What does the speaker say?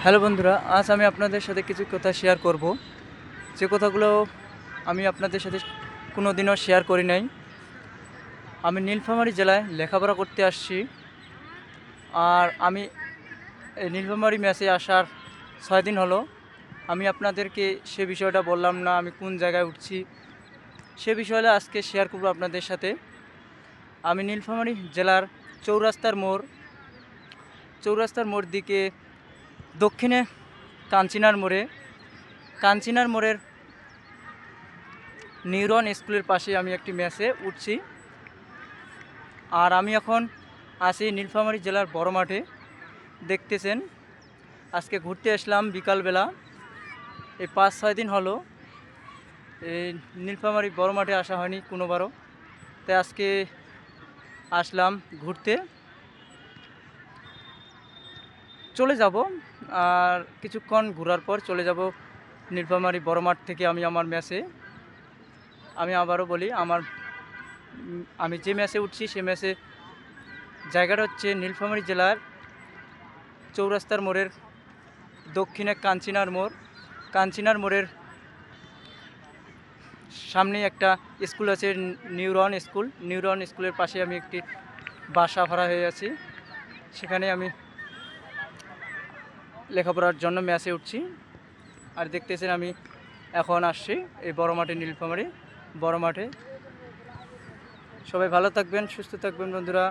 Hello বন্ধুরা, আজ আমি আপনাদের সাথে কিছু কথা শেয়ার করব, যে কথাগুলো আমি আপনাদের সাথে কোনো দিনও শেয়ার করি নাই। আমি নীলফামারী জেলায় লেখাপড়া করতে আসছি। আর আমি এই নীলফামারী মেসে আসার 6 দিন হলো। আমি আপনাদেরকে সে বিষয়টা বললাম না, আমি কোন জায়গায় উঠছি সে বিষয়ে আজকে শেয়ার করব আপনাদের সাথে। আমি নীলফামারী জেলার চৌরাস্তার মোড় দিকে দক্ষিণে কাঞ্চিনার মোড়ের নিউরন স্কুলের পাশে আমি একটি মেসে উঠছি। আর আমি এখন আছি নীলফামারী জেলার বড় মাঠে। দেখতেছেন, আজকে ঘুরতে আসলাম বিকালবেলা। এই 5-6 দিন হলো এই নীলফামারী বড় মাঠে আসা হয়নি কোনোবারও, তাই আজকে আসলাম ঘুরতে। চলে যাব, আর কিছুক্ষণ ঘোরার পর চলে যাব নীলফামারী বড় মাঠ থেকে আমি আমার মেসে। আমি আবারও বলি, আমি যে মেসে উঠছি সে মেসে জায়গাটা হচ্ছে নীলফামারী জেলার চৌরাস্তার মোড়ের দক্ষিণে কাঞ্চিনার মোড়ের সামনে একটা স্কুল আছে, নিউরন স্কুলের পাশে আমি একটি বাসা ভাড়া হয়ে আছি। সেখানে আমি লেখাপড়ার জন্য মেসে উঠছি। আর দেখতেছেন আমি এখন আসছি এই বড় মাঠে, নীলফামারী বড় মাঠে। সবাই ভালো থাকবেন, সুস্থ থাকবেন বন্ধুরা।